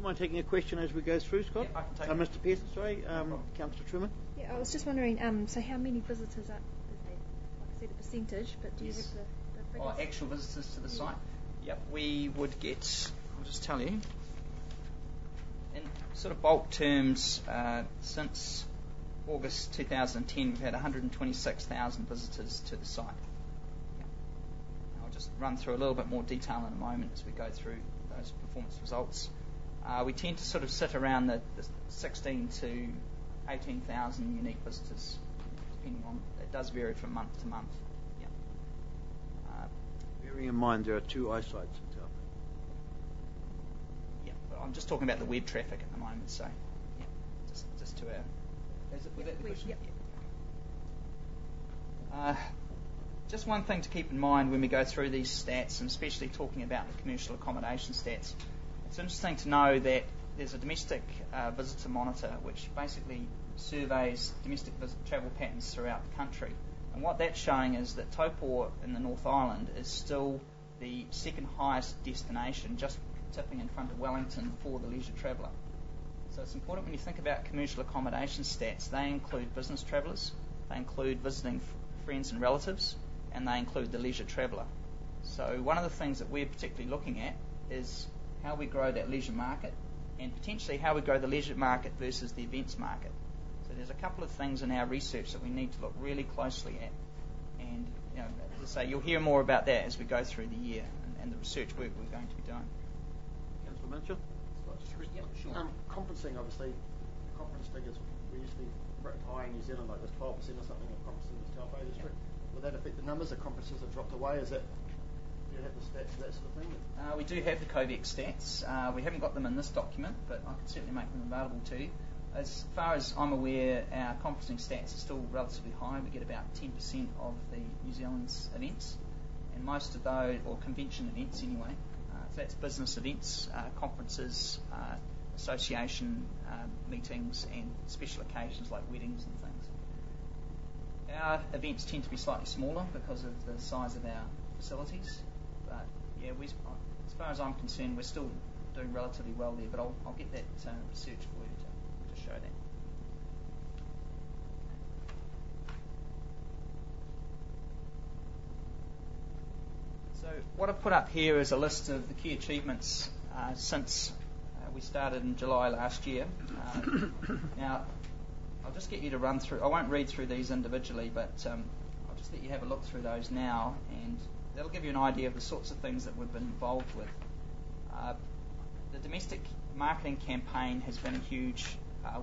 you mind taking a question as we go through, Scott? Yeah, I can take Mr. Pearson, sorry. Councillor Truman. Yeah, I was just wondering, so how many visitors is there? Like I said, a percentage, but do you have the figures? Actual visitors to the site? Yep, we would get, I'll just tell you, in sort of bulk terms, since August 2010, we've had 126,000 visitors to the site. Yeah. I'll just run through a little bit more detail in a moment as we go through those performance results. We tend to sort of sit around the 16 to 18,000 unique visitors, depending on, it does vary from month to month. Yeah. Bearing in mind there are 2 eyesites in Taupo. Yeah, but I'm just talking about the web traffic at the moment, so yeah, just to our... Was that the question? Yep. Yeah. Just one thing to keep in mind when we go through these stats, and especially talking about the commercial accommodation stats, it's interesting to know that there's a domestic visitor monitor which basically surveys domestic travel patterns throughout the country. And what that's showing is that Taupo in the North Island is still the second highest destination, just tipping in front of Wellington for the leisure traveller. So it's important when you think about commercial accommodation stats, they include business travellers, they include visiting friends and relatives, and they include the leisure traveller. So one of the things that we're particularly looking at is how we grow that leisure market, and potentially how we grow the leisure market versus the events market. So there's a couple of things in our research that we need to look really closely at. And as I say, you'll hear more about that as we go through the year and the research work we're going to be doing. Councillor Mitchell? Yep, sure. Conferencing, obviously, conference figures were usually very high in New Zealand, like there's 12% or something of conferencing in the Taupo District. Will that affect the numbers? The conferences have dropped away. Do you have the stats for that sort of thing? We do have the COVEX stats. We haven't got them in this document, but I can certainly make them available to you. As far as I'm aware, our conferencing stats are still relatively high. We get about 10% of the New Zealand's events, and most of those, or convention events anyway, so that's business events, conferences, association meetings, and special occasions like weddings and things. Our events tend to be slightly smaller because of the size of our facilities, but yeah, as far as I'm concerned, we're still doing relatively well there, but I'll get that research for you to show that. So what I've put up here is a list of the key achievements since we started in July last year. Now, I'll just get you to run through. I won't read through these individually, but I'll just let you have a look through those now, and that'll give you an idea of the sorts of things that we've been involved with. The domestic marketing campaign has been a huge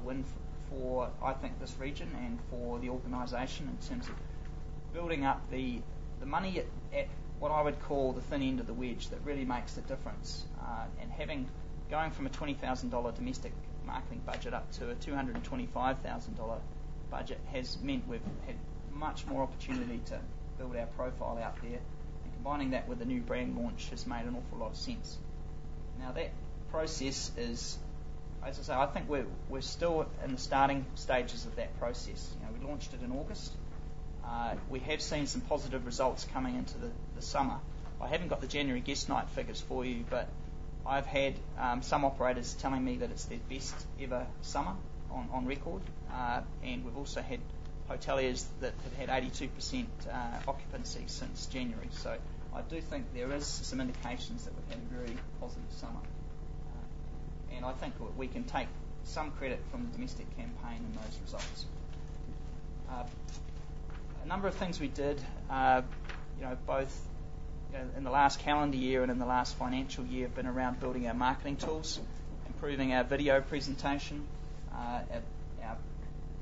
win for, I think, this region and for the organisation in terms of building up the money at what I would call the thin end of the wedge that really makes the difference. And going from a $20,000 domestic marketing budget up to a $225,000 budget has meant we've had much more opportunity to build our profile out there, and combining that with the new brand launch has made an awful lot of sense. Now that process is, as I say, I think we're still in the starting stages of that process. We launched it in August. We have seen some positive results coming into the summer. I haven't got the January guest night figures for you, but I've had some operators telling me that it's their best ever summer on record, and we've also had hoteliers that have had 82% occupancy since January. So I do think there is some indications that we've had a very positive summer, and I think we can take some credit from the domestic campaign in those results. A number of things we did, both in the last calendar year and in the last financial year, have been around building our marketing tools, improving our video presentation, our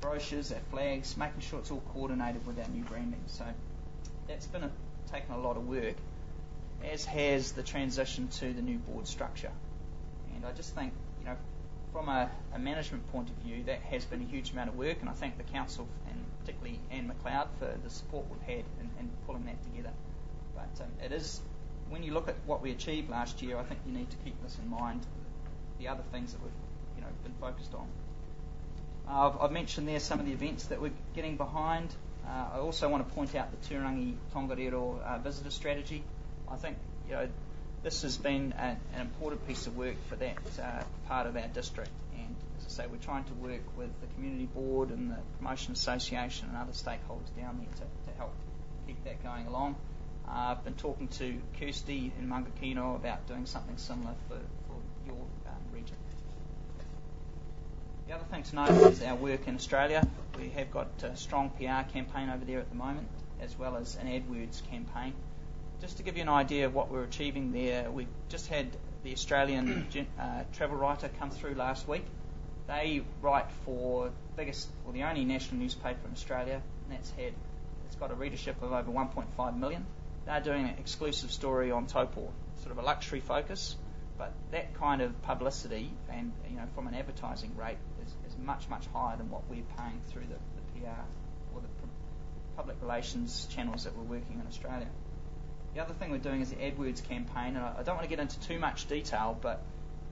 brochures, our flags, making sure it's all coordinated with our new branding. So that's taken a lot of work, as has the transition to the new board structure. And I just think, from a management point of view, that has been a huge amount of work, and I thank the council and particularly Anne McLeod for the support we've had in pulling that together. But it is, when you look at what we achieved last year, I think you need to keep this in mind, the other things that we've been focused on. I've mentioned there some of the events that we're getting behind. I also want to point out the Turangi-Tongariro visitor strategy. I think this has been an important piece of work for that part of our district. And as I say, we're trying to work with the community board and the promotion association and other stakeholders down there to help keep that going along. I've been talking to Kirsty in Mangakino about doing something similar for your region. The other thing to note is our work in Australia. We have got a strong PR campaign over there at the moment, as well as an AdWords campaign. Just to give you an idea of what we're achieving there, we just had the Australian travel writer come through last week. They write for the only national newspaper in Australia, and it's got a readership of over 1.5 million. They're doing an exclusive story on Taupo, sort of a luxury focus, but that kind of publicity and from an advertising rate is much higher than what we're paying through the PR or the public relations channels that we're working in Australia. The other thing we're doing is the AdWords campaign, and I don't want to get into too much detail, but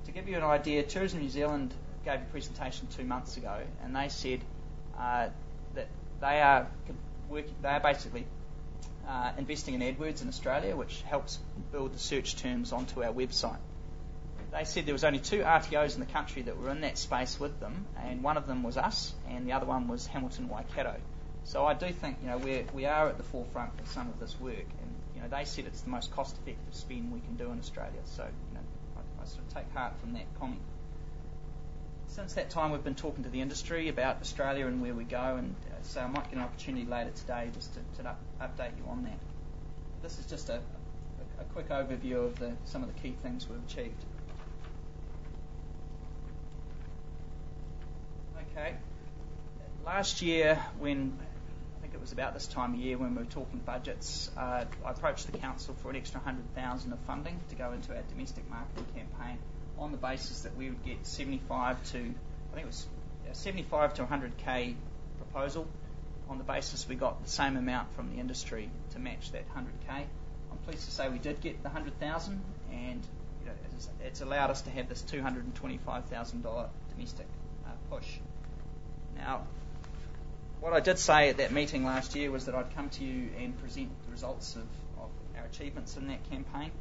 to give you an idea, Tourism New Zealand gave a presentation 2 months ago, and they said that they are basically investing in AdWords in Australia, which helps build the search terms onto our website. They said there was only 2 RTOs in the country that were in that space with them, and one of them was us, and the other one was Hamilton Waikato. So I do think we are at the forefront of some of this work, and they said it's the most cost-effective spend we can do in Australia. So I sort of take heart from that comment. Since that time, we've been talking to the industry about Australia and where we go, and so I might get an opportunity later today just to update you on that. This is just a quick overview of some of the key things we've achieved. Okay. Last year, I think it was about this time of year when we were talking budgets, I approached the council for an extra 100,000 of funding to go into our domestic marketing campaign on the basis that we would get 75 to 100k proposal. On the basis we got the same amount from the industry to match that 100k. I'm pleased to say we did get the 100,000, and it's allowed us to have this $225,000 domestic push. Now, what I did say at that meeting last year was that I'd come to you and present the results of our achievements in that campaign.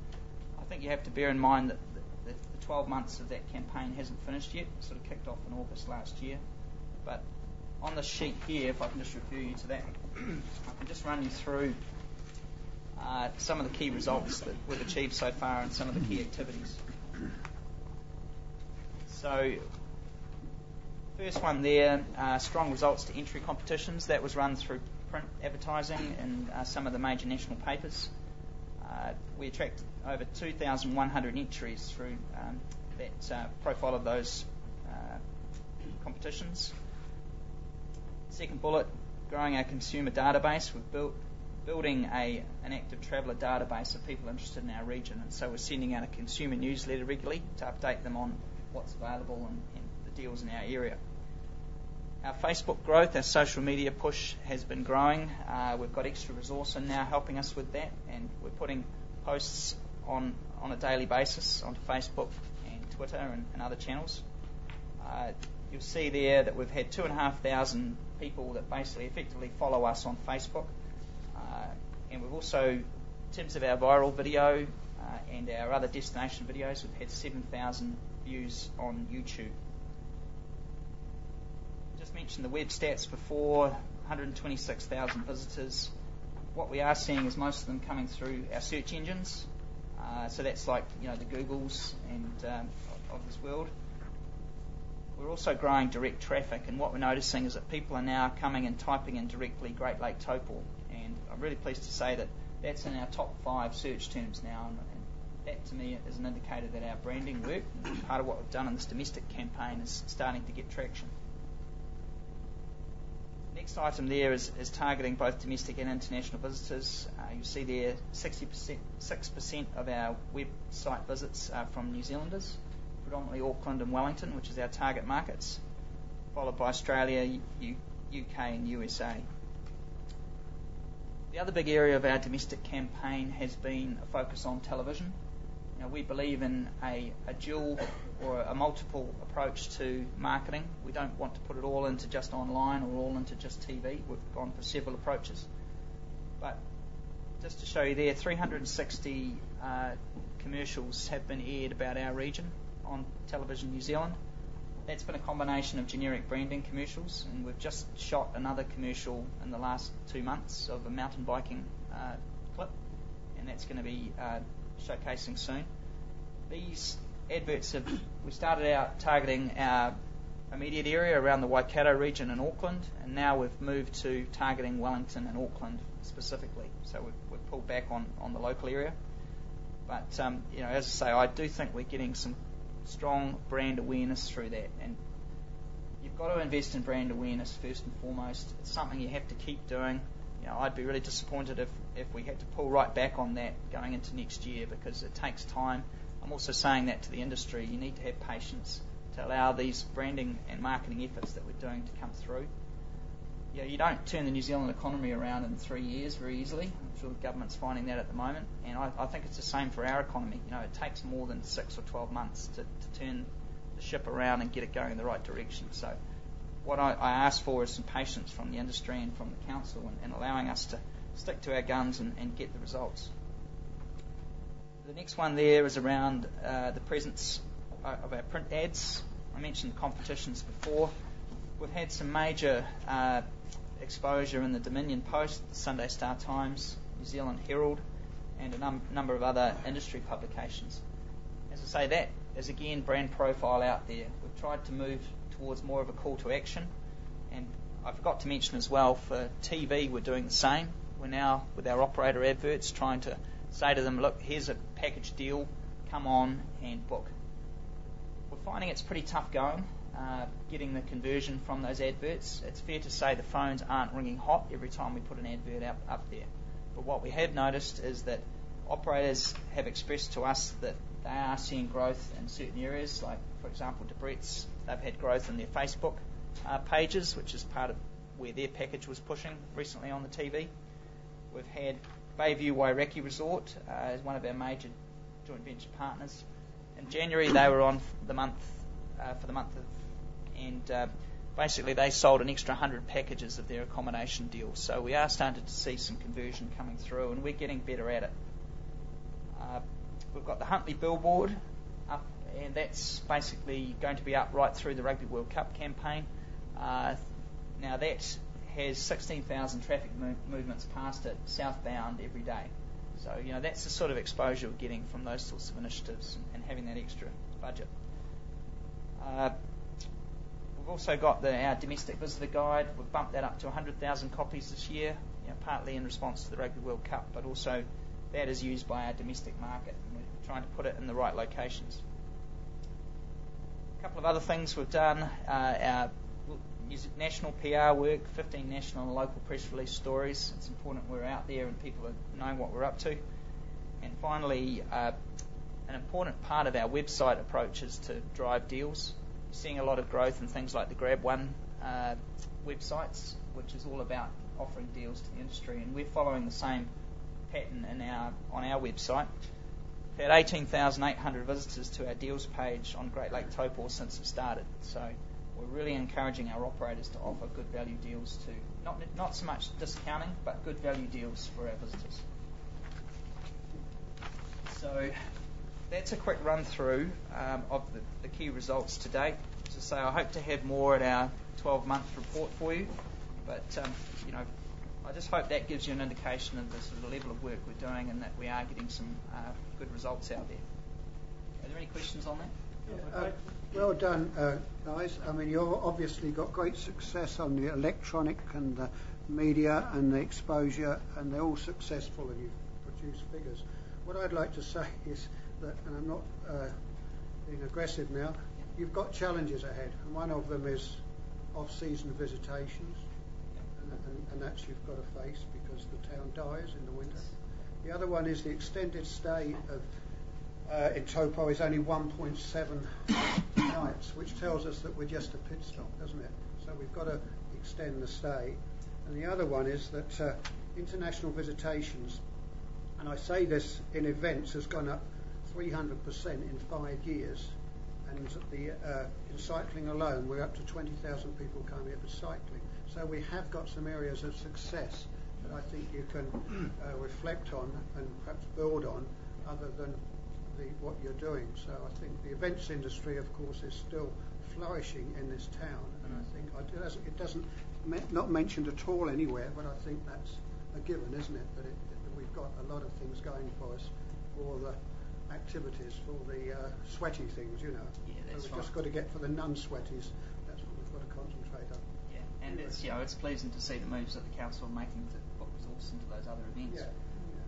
I think you have to bear in mind that the 12 months of that campaign hasn't finished yet. It sort of kicked off in August last year. But on the sheet here, if I can just refer you to that, I can just run you through some of the key results that we've achieved so far and some of the key activities. So, first one there, strong results to entry competitions. That was run through print advertising in some of the major national papers. We attracted over 2,100 entries through that profile of those competitions. Second bullet, growing our consumer database. We're building an active traveller database of people interested in our region, and so we're sending out a consumer newsletter regularly to update them on what's available and the deals in our area. Our Facebook growth, our social media push has been growing. We've got extra resource in now helping us with that, and we're putting posts on a daily basis onto Facebook and Twitter and other channels. You'll see there that we've had 2,500 people that basically effectively follow us on Facebook. And we've also, in terms of our viral video and our other destination videos, we've had 7,000 views on YouTube. Just mentioned the web stats before, 126,000 visitors. What we are seeing is most of them coming through our search engines. So that's like the Googles and of this world. We're also growing direct traffic, and what we're noticing is that people are now coming and typing in directly Great Lake Taupo, and I'm really pleased to say that that's in our top 5 search terms now, and that to me is an indicator that our branding worked, and part of what we've done in this domestic campaign is starting to get traction. Next item there is targeting both domestic and international visitors. You see there 6% of our website visits are from New Zealanders, predominantly Auckland and Wellington, which is our target markets, followed by Australia, UK and USA. The other big area of our domestic campaign has been a focus on television. We believe in a dual or a multiple approach to marketing. We don't want to put it all into just online or all into just TV. We've gone for several approaches. But just to show you there, 360 commercials have been aired about our region on Television New Zealand. That's been a combination of generic branding commercials, and we've just shot another commercial in the last 2 months of a mountain biking clip, and that's going to be showcasing soon. These adverts we started out targeting our immediate area around the Waikato region in Auckland, and now we've moved to targeting Wellington and Auckland specifically. So we've pulled back on the local area. But, as I say, I do think we're getting some strong brand awareness through that. And you've got to invest in brand awareness first and foremost. It's something you have to keep doing. I'd be really disappointed if we had to pull right back on that going into next year, because it takes time. I'm also saying that to the industry. You need to have patience to allow these branding and marketing efforts that we're doing to come through. You don't turn the New Zealand economy around in 3 years very easily. I'm sure the government's finding that at the moment, and I think it's the same for our economy. It takes more than 6 or 12 months to turn the ship around and get it going in the right direction. So what I ask for is some patience from the industry and from the council, and allowing us to stick to our guns and get the results. The next one there is around the presence of our print ads. I mentioned competitions before. We've had some major exposure in the Dominion Post, the Sunday Star Times, New Zealand Herald, and a number of other industry publications. As I say, that is again brand profile out there. We've tried to move towards more of a call to action, and I forgot to mention as well, for TV we're doing the same. We're now, with our operator adverts, trying to say to them, look, here's a package deal, come on and book. We're finding it's pretty tough going, getting the conversion from those adverts. It's fair to say the phones aren't ringing hot every time we put an advert up there. But what we have noticed is that operators have expressed to us that they are seeing growth in certain areas, like, for example, Debrett's. They've had growth in their Facebook pages, which is part of where their package was pushing recently on the TV. We've had Bayview Waireki Resort as one of our major joint venture partners. In January, they were on for the month and basically they sold an extra 100 packages of their accommodation deals. So we are starting to see some conversion coming through, and we're getting better at it. We've got the Huntley billboard up, and that's basically going to be up right through the Rugby World Cup campaign. Now that has 16,000 traffic movements past it southbound every day. So, that's the sort of exposure we're getting from those sorts of initiatives and having that extra budget. We've also got our domestic visitor guide. We've bumped that up to 100,000 copies this year, partly in response to the Rugby World Cup, but also that is used by our domestic market, and we're trying to put it in the right locations. A couple of other things we've done, our national PR work, 15 national and local press release stories. It's important we're out there and people are knowing what we're up to. And finally, an important part of our website approach is to drive deals. We're seeing a lot of growth in things like the Grab One websites, which is all about offering deals to the industry, and we're following the same pattern on our website. We've had 18,800 visitors to our deals page on Great Lake Taupo since it started. So we're really encouraging our operators to offer good value deals to, not so much discounting, but good value deals for our visitors. So that's a quick run through of the key results to date. As I say, I hope to have more at our 12-month report for you, but I just hope that gives you an indication of the sort of level of work we're doing and that we are getting some good results out there. Are there any questions on that? Yeah, well done, guys. I mean, you've obviously got great success on the electronic and the media and the exposure, and they're all successful, and you've produced figures. What I'd like to say is that, and I'm not being aggressive now, you've got challenges ahead, and one of them is off-season visitations, and that's you've got to face because the town dies in the winter. The other one is the extended stay of in Taupo is only 1.7 nights, which tells us that we're just a pit stop, doesn't it? So we've got to extend the stay. And the other one is that international visitations, and I say this in events, has gone up 300% in 5 years. And in cycling alone, we're up to 20,000 people coming here for cycling. So we have got some areas of success that I think you can reflect on and perhaps build on, other than what you're doing. So I think the events industry, of course, is still flourishing in this town, and I think it doesn't not mentioned at all anywhere, but I think that's a given, isn't it? That we've got a lot of things going for us, for the activities, for the sweaty things, you know. Yeah, that's so we've right. just got to get for the non-sweaties. That's what we've got to concentrate on. Yeah, and it's pleasing to see the moves that the council are making to put resource into those other events. Yeah.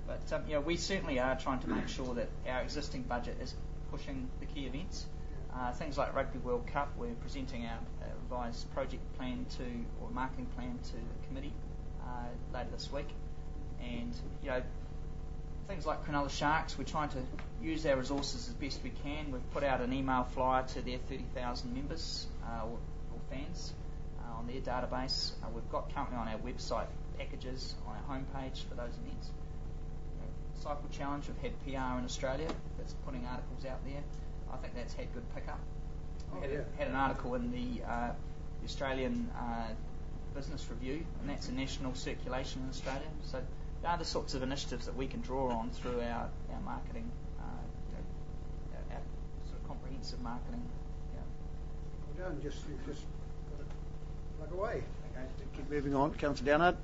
But we certainly are trying to make sure that our existing budget is pushing the key events. Things like Rugby World Cup, we're presenting our revised project plan or marketing plan to the committee later this week. And things like Cronulla Sharks, we're trying to use our resources as best we can. We've put out an email flyer to their 30,000 members or fans on their database. We've got currently on our website packages on our homepage for those events. Cycle Challenge, we've had PR in Australia that's putting articles out there. I think that's had good pickup. We had an article in the Australian Business Review, and that's a national circulation in Australia. So they are the sorts of initiatives that we can draw on through our marketing, our sort of comprehensive marketing. Well done. You've just got to plug away. Okay, keep moving on. Councillor Downard.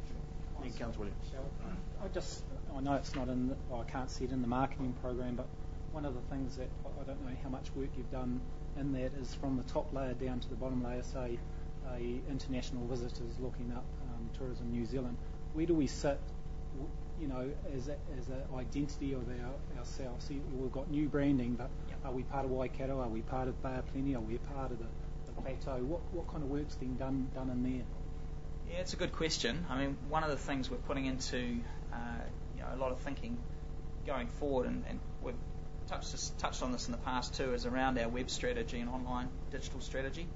And Councillor Williams. I know it's not I can't see it in the marketing program, but one of the things that I don't know how much work you've done in that is from the top layer down to the bottom layer, say, international visitors looking up Tourism New Zealand. Where do we sit, as an identity of ourselves? We've got new branding, but are we part of Waikato? Are we part of Bay of Plenty? Are we part of the plateau? What kind of work's being done in there? Yeah, it's a good question. I mean, one of the things we're putting into a lot of thinking going forward, and we've touched on this in the past too, is around our web strategy and online digital strategy.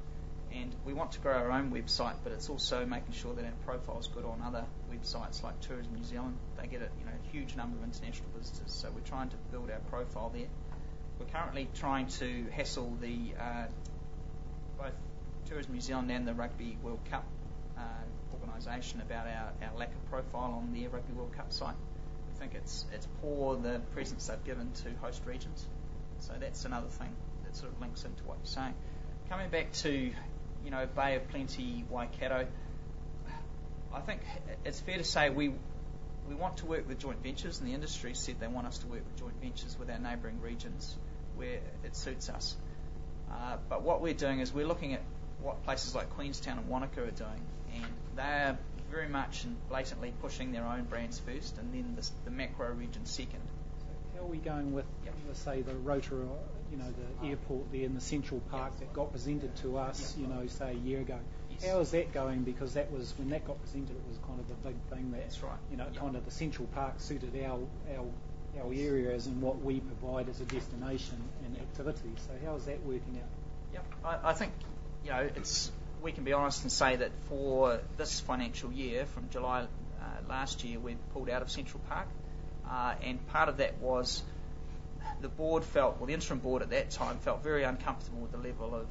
And we want to grow our own website, but it's also making sure that our profile is good on other websites like Tourism New Zealand. They get a huge number of international visitors, so we're trying to build our profile there. We're currently trying to hassle both Tourism New Zealand and the Rugby World Cup organisation about our lack of profile on their Rugby World Cup site. We think it's poor, the presence they've given to host regions. So that's another thing that sort of links into what you're saying. Coming back to Bay of Plenty, Waikato, I think it's fair to say we want to work with joint ventures, and the industry said they want us to work with joint ventures with our neighbouring regions where it suits us. But what we're doing is we're looking at what places like Queenstown and Wanaka are doing, and they're very much and blatantly pushing their own brands first, and then the macro region second. So how are we going with, say, the Rotorua, the airport there in the Central Park that got presented to us, say a year ago? Yes. How is that going? Because that was, when that got presented, it was kind of a big thing that, that's right. Kind of the Central Park suited our areas and what we provide as a destination and activity. So how is that working out? Yep, I think, we can be honest and say that for this financial year, from July last year, we pulled out of Central Park, and part of that was the interim board at that time felt very uncomfortable with the level of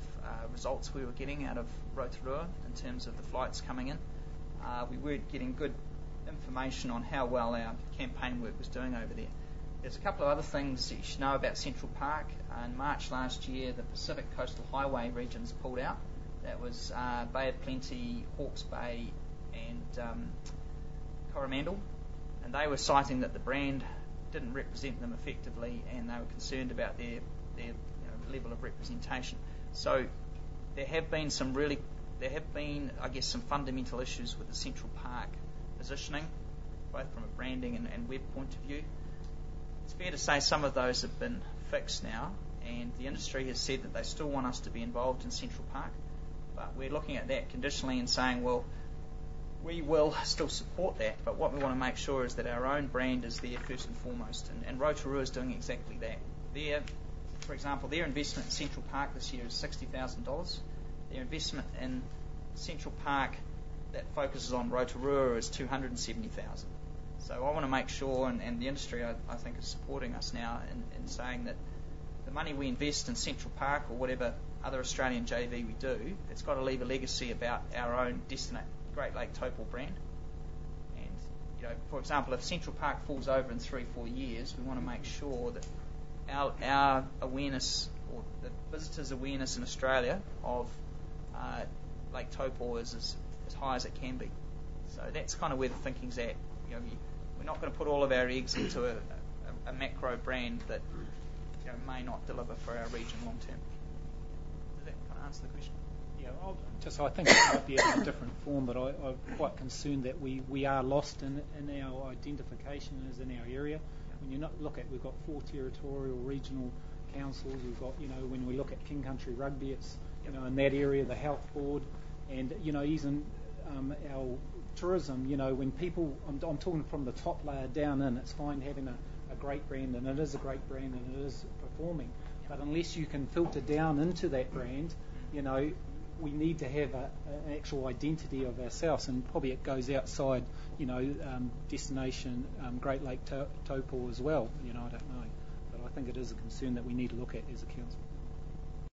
results we were getting out of Rotorua in terms of the flights coming in. We weren't getting good information on how well our campaign work was doing over there. There's a couple of other things that you should know about Central Park. In March last year, the Pacific Coastal Highway regions pulled out. That was Bay of Plenty, Hawke's Bay, and Coromandel, and they were citing that the brand didn't represent them effectively, and they were concerned about their level of representation. So there have been some fundamental issues with the Central Park positioning, both from a branding and web point of view. It's fair to say some of those have been fixed now, and the industry has said that they still want us to be involved in Central Park, but we're looking at that conditionally and saying, well, we will still support that, but what we want to make sure is that our own brand is there first and foremost, and Rotorua is doing exactly that. For example, their investment in Central Park this year is $60,000. Their investment in Central Park that focuses on Rotorua is $270,000. So I want to make sure, and the industry I think is supporting us now in saying that the money we invest in Central Park or whatever other Australian JV we do, it's got to leave a legacy about our own Great Lake Taupo brand. And for example, if Central Park falls over in 3-4 years, we want to make sure that our awareness, or the visitors' awareness in Australia of Lake Taupo is as high as it can be. So that's kind of where the thinking's at. We're not going to put all of our eggs into a macro brand that may not deliver for our region long term. Does that kind of answer the question? Yeah, I think it might be in a different form, but I'm quite concerned that we are lost in our identification as in our area. When you look at, we've got 4 territorial regional councils. We've got, when we look at King Country Rugby, it's in that area, the health board, and even our tourism. When people, I'm talking from the top layer down in, it's fine having a great brand, and it is a great brand, and it is performing. But unless you can filter down into that brand, we need to have an actual identity of ourselves, and probably it goes outside, destination Great Lake Taupo as well. I don't know, but I think it is a concern that we need to look at as a council.